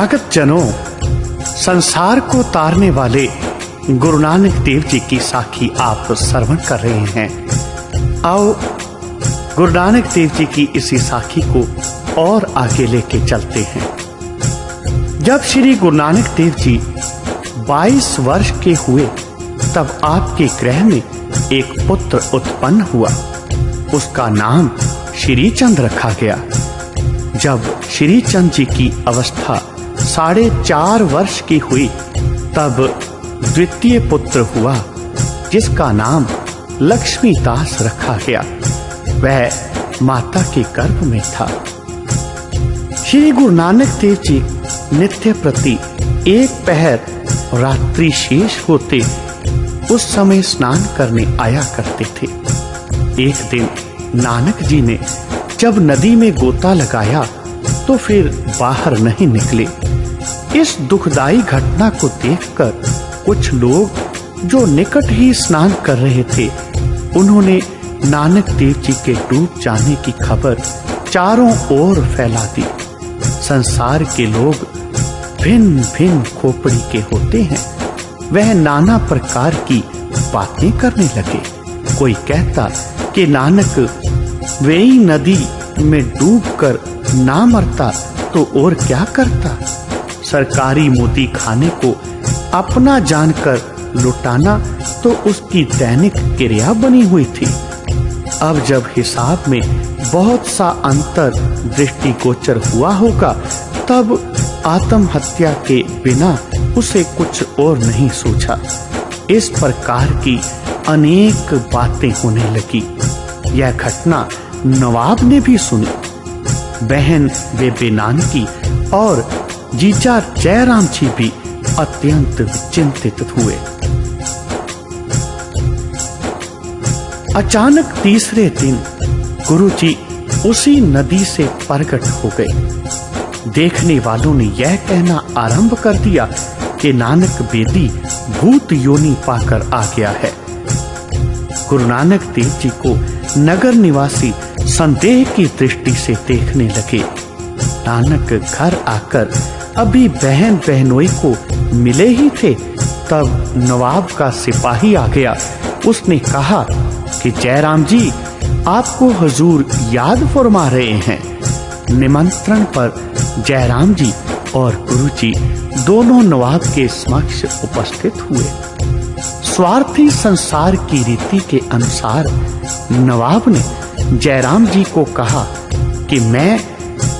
तथागत जनों, संसार को तारने वाले गुरु नानक देव जी की साखी आप श्रवण कर रहे हैं। आओ गुरु नानक देव जी की इसी साखी को और आगे लेके चलते हैं। जब श्री गुरु नानक देव जी 22 वर्ष के हुए तब आपके गृह में एक पुत्र उत्पन्न हुआ। उसका नाम श्री चंद रखा गया। जब श्री चंद जी की अवस्था 4.5 वर्ष की हुई तब द्वितीय पुत्र हुआ जिसका नाम लक्ष्मीदास रखा गया। वह माता के गर्भ में था। श्री गुरु नानक देव जी नित्य प्रति एक पहर रात्रि शेष होते उस समय स्नान करने आया करते थे। एक दिन नानक जी ने जब नदी में गोता लगाया तो फिर बाहर नहीं निकले। इस दुखदाई घटना को देखकर कुछ लोग जो निकट ही स्नान कर रहे थे उन्होंने नानक देव जी के डूब जाने की खबर चारों ओर फैला दी। संसार के लोग भिन्न भिन्न खोपड़ी के होते हैं। वह नाना प्रकार की बातें करने लगे। कोई कहता कि नानक वेई नदी में डूबकर ना मरता तो और क्या करता। सरकारी मोदी खाने को अपना जानकर लुटाना तो उसकी दैनिक क्रिया बनी हुई थी। अब जब हिसाब में बहुत सा अंतर दृष्टिगोचर हुआ होगा तब आत्महत्या के बिना उसे कुछ और नहीं सूझा। इस प्रकार की अनेक बातें होने लगी। यह घटना नवाब ने भी सुनी। बहन बेबे नानकी और जीजा जयराम जी भी अत्यंत चिंतित हुए। अचानक तीसरे दिन गुरुजी उसी नदी से प्रकट हो गए। देखने वालों ने यह कहना आरंभ कर दिया कि नानक बेदी भूत योनि पाकर आ गया है। गुरु नानक देव जी को नगर निवासी संदेह की दृष्टि से देखने लगे। नानक घर आकर अभी बहन बहनोई को मिले ही थे तब नवाब का सिपाही आ गया। उसने कहा कि जयराम जी आपको हुजूर याद फरमा रहे हैं। निमंत्रण पर जयराम जी और गुरुजी दोनों नवाब के समक्ष उपस्थित हुए। स्वार्थी संसार की रीति के अनुसार नवाब ने जयराम जी को कहा कि मैं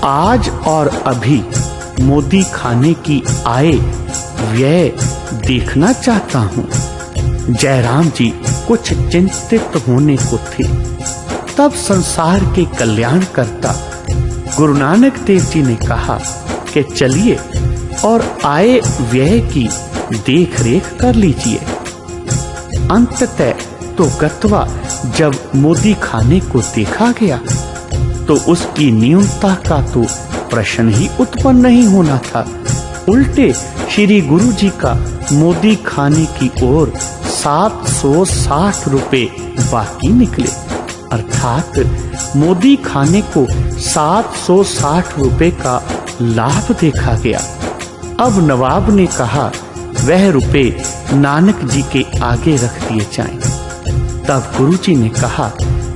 आज और अभी मोदी खाने की आय व्यय देखना चाहता हूँ। जयराम जी कुछ चिंतित होने को थे। तब संसार के कल्याणकर्ता गुरु नानक देव जी ने कहा कि चलिए और आय व्यय की देख रेख कर लीजिए। अंततः तो गत्वा जब मोदी खाने को देखा गया तो उसकी न्यूनता का तो प्रश्न ही उत्पन्न नहीं होना था। उल्टे श्री गुरु जी का मोदी खाने की ओर 760 रुपए बाकी निकले। अर्थात मोदी खाने को 760 रुपए का लाभ देखा गया। अब नवाब ने कहा वह रुपए नानक जी के आगे रख दिए जाएं। तब गुरुजी ने कहा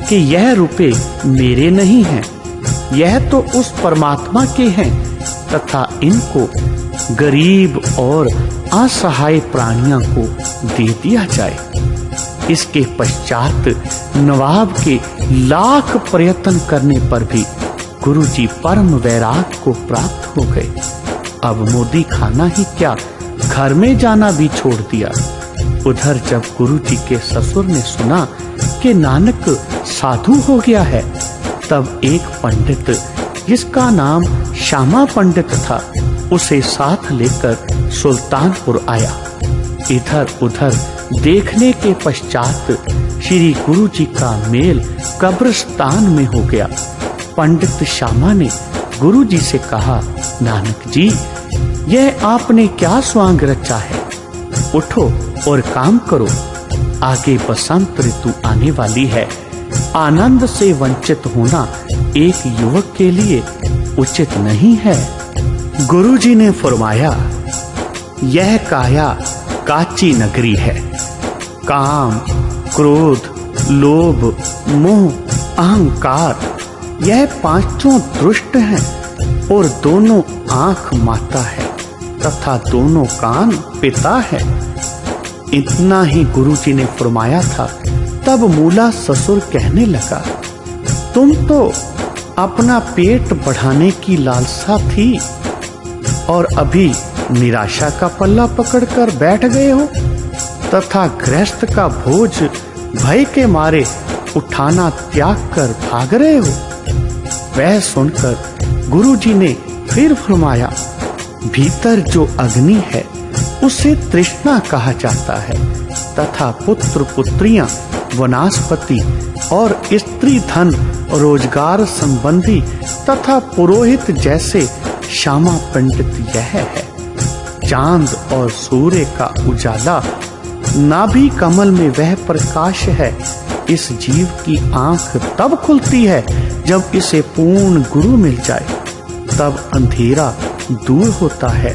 कि यह रुपए मेरे नहीं हैं, यह तो उस परमात्मा के हैं तथा इनको गरीब और असहाय प्राणियों को दे दिया जाए। इसके पश्चात नवाब के लाख प्रयत्न करने पर भी गुरुजी परम वैराग को प्राप्त हो गए। अब मोदी खाना ही क्या घर में जाना भी छोड़ दिया। उधर जब गुरुजी के ससुर ने सुना कि नानक साधु हो गया है तब एक पंडित जिसका नाम श्यामा पंडित था उसे साथ लेकर सुल्तानपुर आया। इधर उधर देखने के पश्चात श्री गुरु जी का मेल कब्रिस्तान में हो गया। पंडित श्यामा ने गुरु जी से कहा, नानक जी यह आपने क्या स्वांग रचा है, उठो और काम करो। आगे बसंत ऋतु आने वाली है। आनंद से वंचित होना एक युवक के लिए उचित नहीं है। गुरुजी ने फरमाया, यह काया काची नगरी है। काम, क्रोध, लोभ, मोह, अहंकार यह पांचों दुष्ट हैं और दोनों आंख माता है तथा दोनों कान पिता है। इतना ही गुरुजी ने फरमाया था। तब मूला ससुर कहने लगा, तुम तो अपना पेट बढ़ाने की लालसा थी और अभी निराशा का पल्ला पकड़कर बैठ गए हो तथा गृहस्थ का बोझ भय के मारे उठाना त्याग कर भाग रहे हो। वह सुनकर गुरुजी ने फिर फरमाया, भीतर जो अग्नि है उसे तृष्णा कहा जाता है तथा पुत्र पुत्रियां, वनस्पति और स्त्री धन, रोजगार संबंधी तथा पुरोहित जैसे श्यामा पंडित यह है। चांद और सूर्य का उजाला, नाभि कमल में वह प्रकाश है। इस जीव की आंख तब खुलती है जब इसे पूर्ण गुरु मिल जाए, तब अंधेरा दूर होता है,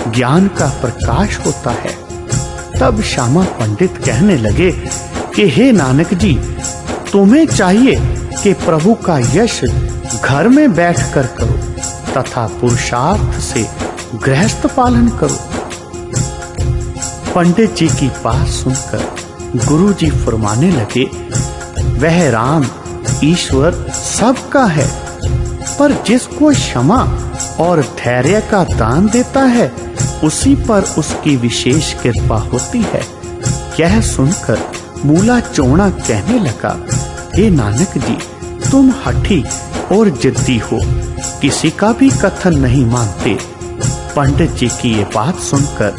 ज्ञान का प्रकाश होता है। तब श्यामा पंडित कहने लगे कि हे नानक जी, तुम्हें चाहिए कि प्रभु का यश घर में बैठकर करो तथा पुरुषार्थ से गृहस्थ पालन करो। पंडित जी की बात सुनकर गुरु जी फरमाने लगे, वह राम ईश्वर सबका है, पर जिसको क्षमा और धैर्य का दान देता है उसी पर उसकी विशेष कृपा होती है। यह सुनकर मूला चौड़ा कहने लगा, हे नानक जी, तुम हठी और जिद्दी हो, किसी का भी कथन नहीं मानते। पंडित जी की ये बात सुनकर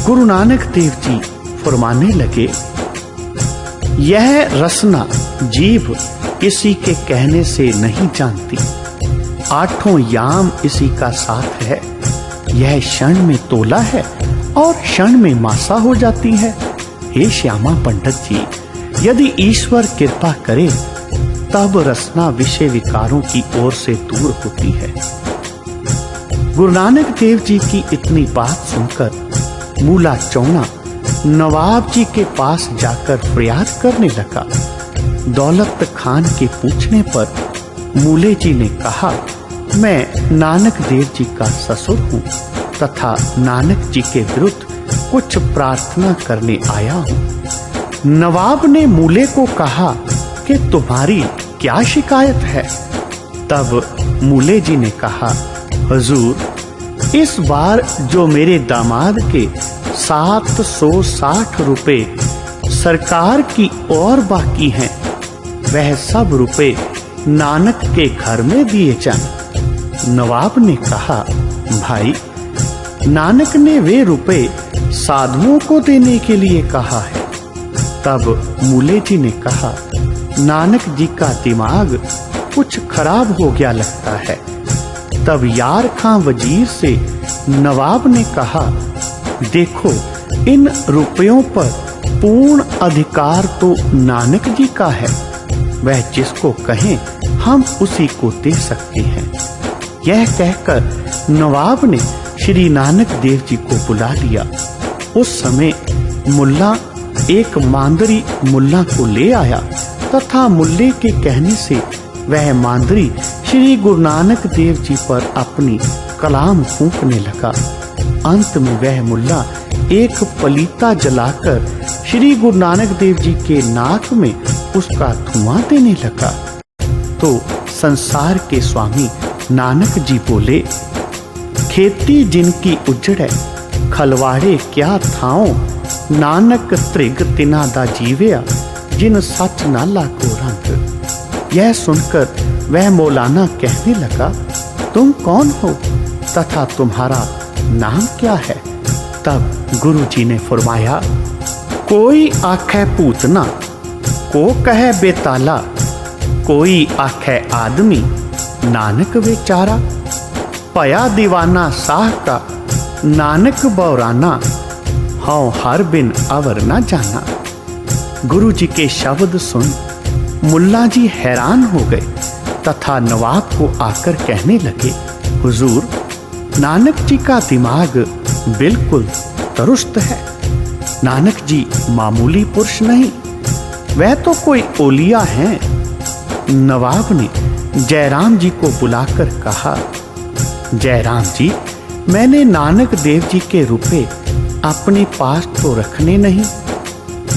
गुरु नानक देव जी फरमाने लगे, यह रसना जीभ किसी के कहने से नहीं जानती, आठों याम इसी का साथ है। यह क्षण में तोला है और क्षण में मासा हो जाती है। हे श्यामा पंडित जी, यदि ईश्वर कृपा करे तब रसना विषय विकारों की ओर से दूर होती है। गुरु नानक देव जी की इतनी बात सुनकर मूला चौना नवाब जी के पास जाकर फरियाद करने लगा। दौलत खान के पूछने पर मूले जी ने कहा, मैं नानक देव जी का ससुर हूँ तथा नानक जी के विरुद्ध कुछ प्रार्थना करने आया हूँ। नवाब ने मूले को कहा कि तुम्हारी क्या शिकायत है? तब मूले जी ने कहा, हुजूर, इस बार जो मेरे दामाद के 760 रुपए सरकार की और बाकी हैं, वह सब रुपए नानक के घर में दिए जाएं। नवाब ने कहा, भाई, नानक ने वे रुपए साधुओं को देने के लिए कहा है। तब मूले जी ने कहा, नानक जी का दिमाग कुछ खराब हो गया लगता है। तब यार खां वजीर से नवाब ने कहा, देखो, इन रुपयों पर पूर्ण अधिकार तो नानक जी का है, वह जिसको कहें हम उसी को दे सकते हैं। यह कहकर नवाब ने श्री नानक देव जी को बुला लिया। उस समय मुल्ला एक मांदरी मुल्ला को ले आया तथा मुल्ले के कहने से वह मांदरी श्री गुरु नानक देव जी पर अपनी कलाम फूंकने लगा। अंत में वह मुल्ला एक पलीता जलाकर श्री गुरु नानक देव जी के नाक में उसका धुआं देने लगा। तो संसार के स्वामी नानक जी बोले, खेती जिनकी उजड़े खलवाड़े क्या थाओ, नानक त्रिग तिना दा जीवया जिन सच नाला को रंग। यह सुनकर वह मौलाना कहने लगा, तुम कौन हो तथा तुम्हारा नाम क्या है? तब गुरु जी ने फरमाया, कोई आखे पूतना, को कहे बेताला, कोई आखे आदमी, नानक बेचारा, पया दीवाना साह का, नानक बौराना, हाँ हर बिन अवर न जाना। गुरु जी के शब्द सुन मुल्ला जी हैरान हो गए तथा नवाब को आकर कहने लगे, हुजूर, नानक जी का दिमाग बिल्कुल दुरुस्त है। नानक जी मामूली पुरुष नहीं, वह तो कोई ओलिया हैं। नवाब ने जयराम जी को बुलाकर कहा, जयराम जी, मैंने नानक देव जी के रुपए अपने पास तो रखने नहीं,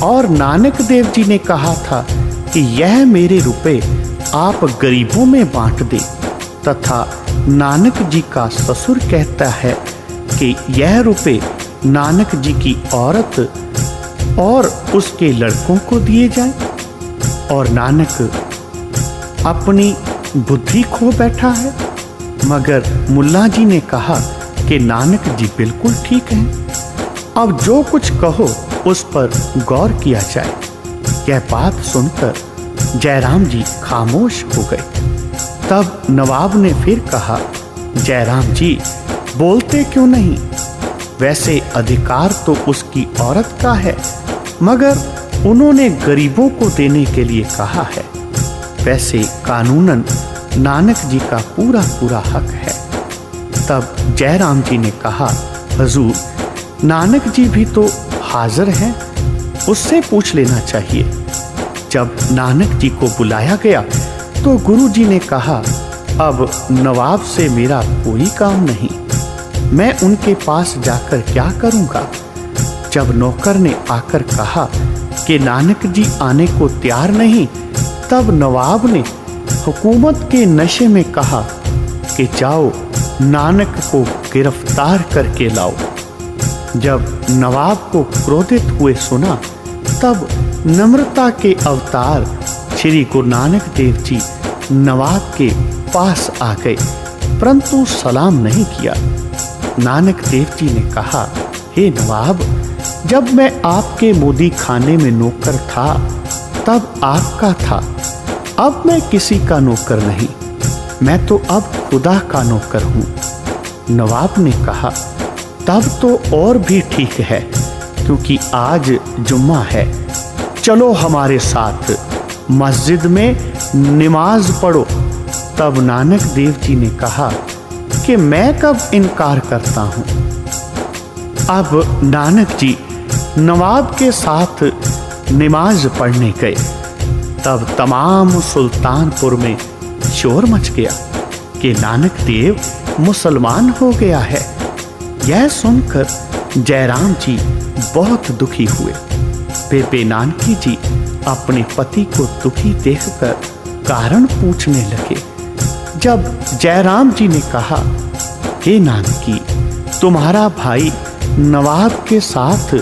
और नानक देव जी ने कहा था कि यह मेरे रुपए आप गरीबों में बांट दे, तथा नानक जी का ससुर कहता है कि यह रुपए नानक जी की औरत और उसके लड़कों को दिए जाएं, और नानक अपनी बुद्धि खो बैठा है। मगर मुल्ला जी ने कहा कि नानक जी बिल्कुल ठीक हैं, अब जो कुछ कहो उस पर गौर किया जाए। यह बात सुनकर जयराम जी खामोश हो गए। तब नवाब ने फिर कहा, जयराम जी बोलते क्यों नहीं? वैसे अधिकार तो उसकी औरत का है, मगर उन्होंने गरीबों को देने के लिए कहा है। वैसे कानूनन नानक जी का पूरा पूरा हक है। तब जयराम जी ने कहा, हुजूर, नानक जी भी तो हाजिर हैं, उससे पूछ लेना चाहिए। जब नानक जी को बुलाया गया तो गुरु जी ने कहा, अब नवाब से मेरा कोई काम नहीं, मैं उनके पास जाकर क्या करूंगा। जब नौकर ने आकर कहा कि नानक जी आने को तैयार नहीं, तब नवाब ने हुकूमत के नशे में कहा कि जाओ नानक को गिरफ्तार करके लाओ। जब नवाब को क्रोधित हुए सुना, तब नम्रता के अवतार श्री गुरु नानक देव जी नवाब के पास आ गए, परंतु सलाम नहीं किया। नानक देव जी ने कहा, हे नवाब, जब मैं आपके मोदी खाने में नौकर था तब आपका था, अब मैं किसी का नौकर नहीं, मैं तो अब खुदा का नौकर हूं। नवाब ने कहा, तब तो और भी ठीक है, क्योंकि आज जुम्मा है, चलो हमारे साथ मस्जिद में नमाज पढ़ो। तब नानक देव जी ने कहा कि मैं कब इनकार करता हूं। अब नानक जी नवाब के साथ नमाज पढ़ने गए। तब तमाम सुल्तानपुर में शोर मच गया कि नानक देव मुसलमान हो गया है। यह सुनकर जयराम जी बहुत दुखी हुए। बेबे नानकी जी अपने पति को दुखी देखकर कारण पूछने लगे। जब जयराम जी ने कहा, हे नानकी, तुम्हारा भाई नवाब के साथ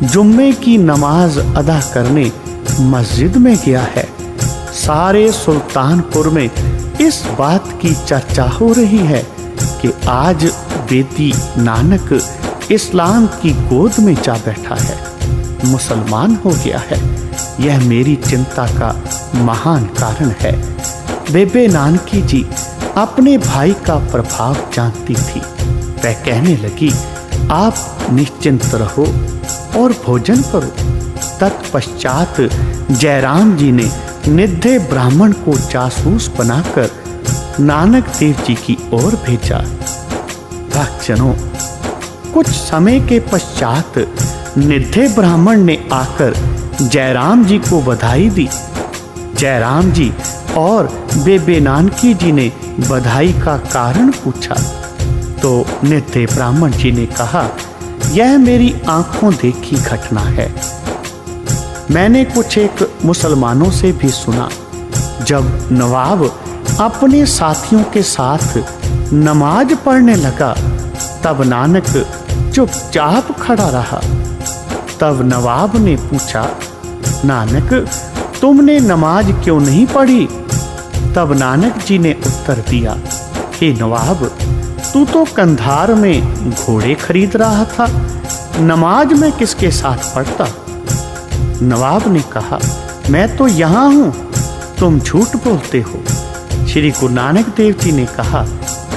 जुम्मे की नमाज अदा करने मस्जिद में गया है, सारे सुल्तानपुर में इस बात की चर्चा हो रही है कि आज बेदी नानक इस्लाम की गोद में जा बैठा है, मुसलमान हो गया है। यह मेरी चिंता का महान कारण है। बेबे नानकी जी अपने भाई का प्रभाव जानती थी। वह कहने लगी, आप निश्चिंत रहो और भोजन करो। तत्पश्चात जयराम जी ने निधे ब्राह्मण को जासूस बनाकर नानक देव जी की ओर भेजा। भक्तजनों, कुछ समय के पश्चात निधे ब्राह्मण ने आकर जयराम जी को बधाई दी। जयराम जी और बेबे नानकी जी ने बधाई का कारण पूछा तो निधे ब्राह्मण जी ने कहा, यह मेरी आंखों देखी घटना है। मैंने कुछ एक मुसलमानों से भी सुना। जब नवाब अपने साथियों के साथ नमाज पढ़ने लगा, तब नानक चुपचाप खड़ा रहा। तब नवाब ने पूछा, नानक, तुमने नमाज क्यों नहीं पढ़ी? तब नानक जी ने उत्तर दिया, हे नवाब, तू तो कंधार में घोड़े खरीद रहा था, नमाज में किसके साथ पढ़ता? नवाब ने कहा, मैं तो यहाँ हूँ, तुम झूठ बोलते हो। श्री गुरु नानक देव जी ने कहा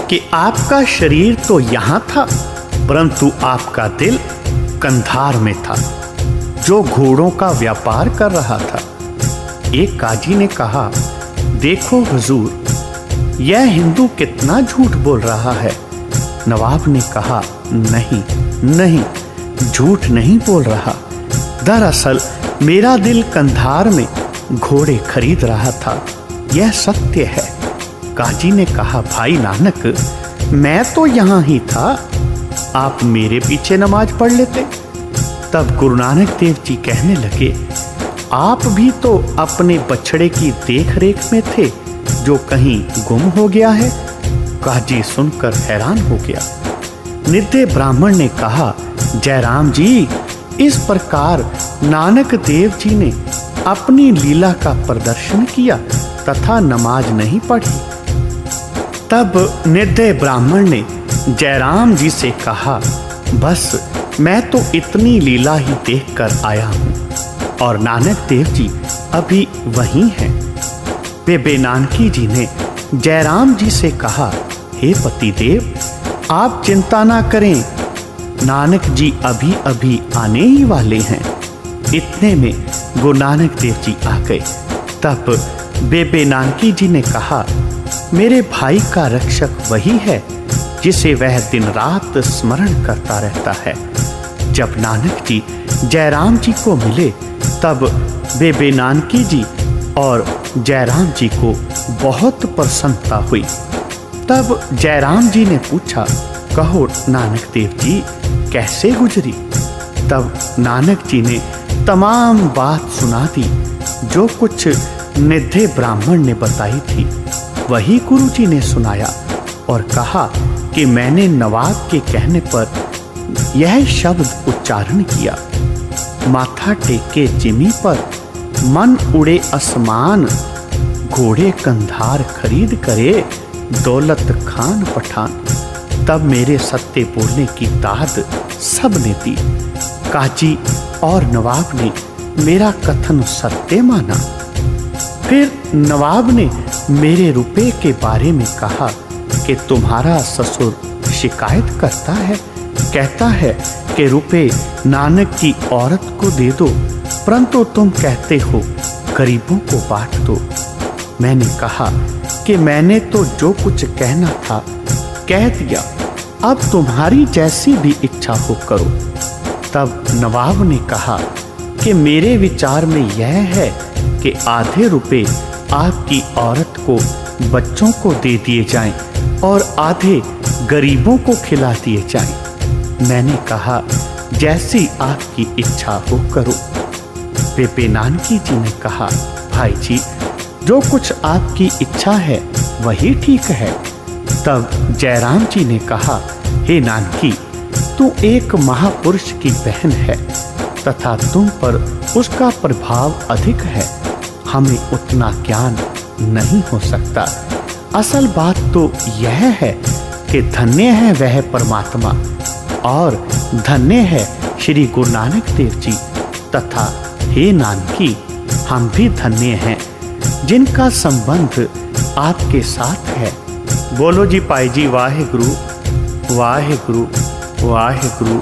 कि आपका शरीर तो यहाँ था, परंतु आपका दिल कंधार में था, जो घोड़ों का व्यापार कर रहा था। एक काजी ने कहा, देखो हुजूर, यह हिंदू कितना झूठ बोल रहा है। नवाब ने कहा, नहीं नहीं, झूठ नहीं बोल रहा। दरअसल मेरा दिल कंधार में घोड़े खरीद रहा था, यह सत्य है। काजी ने कहा, भाई नानक, मैं तो यहाँ ही था, आप मेरे पीछे नमाज पढ़ लेते। तब गुरु नानक देव जी कहने लगे, आप भी तो अपने बछड़े की देख रेख में थे जो कहीं गुम हो गया है। काजी सुनकर हैरान हो गया। नित्य ब्राह्मण ने कहा, जयराम जी, इस प्रकार नानक देव जी ने अपनी लीला का प्रदर्शन किया तथा नमाज नहीं पढ़ी। तब नित्य ब्राह्मण ने जयराम जी से कहा, बस मैं तो इतनी लीला ही देखकर आया हूँ और नानक देव जी अभी वहीं हैं। बेबे नानकी जी ने जयराम जी से कहा, हे पतिदेव, आप चिंता ना करें, नानक जी अभी अभी आने ही वाले हैं। इतने में गुरु नानक देव जी आ गए। तब बेबे नानकी जी ने कहा, मेरे भाई का रक्षक वही है जिसे वह दिन रात स्मरण करता रहता है। जब नानक जी जयराम जी को मिले तब बेबे नानकी जी और जयराम जी को बहुत प्रसन्नता हुई। तब जयराम जी ने पूछा, कहो नानक देव जी, कैसे गुजरी? तब नानक जी ने तमाम बात सुना दी जो कुछ निधे ब्राह्मण ने बताई थी, वही गुरु जी ने सुनाया और कहा कि मैंने नवाब के कहने पर यह शब्द उच्चारण किया, माथा टेके जिमी पर, मन उड़े आसमान, घोड़े कंधार खरीद करे, दौलत खान पठान। तब मेरे सत्य बोलने की दाद सब ने दी। काजी और नवाब ने मेरा कथन सत्य माना। फिर नवाब ने मेरे रुपए के बारे में कहा कि तुम्हारा ससुर शिकायत करता है, कहता है कि रुपए नानक की औरत को दे दो, परंतु तुम कहते हो गरीबों को बांट दो। मैंने कहा कि मैंने तो जो कुछ कहना था कह दिया, अब तुम्हारी जैसी भी इच्छा हो करो। तब नवाब ने कहा कि मेरे विचार में यह है कि आधे रुपए आपकी औरत को बच्चों को दे दिए जाएं और आधे गरीबों को खिला दिए जाएं। मैंने कहा, जैसी आपकी इच्छा हो करो। बेबे नानकी जी ने कहा, भाई जी, जो कुछ आपकी इच्छा है वही ठीक है। तब जयराम जी ने कहा, हे नानकी, तू एक महापुरुष की बहन है तथा तुम पर उसका प्रभाव अधिक है, हमें उतना ज्ञान नहीं हो सकता। असल बात तो यह है कि धन्य है वह परमात्मा और धन्य है श्री गुरु नानक देव जी तथा हे नानकी, हम भी धन्य हैं जिनका संबंध आपके साथ है। बोलो जी पाई जी, वाहे गुरु वाहे गुरु वाहे गुरु।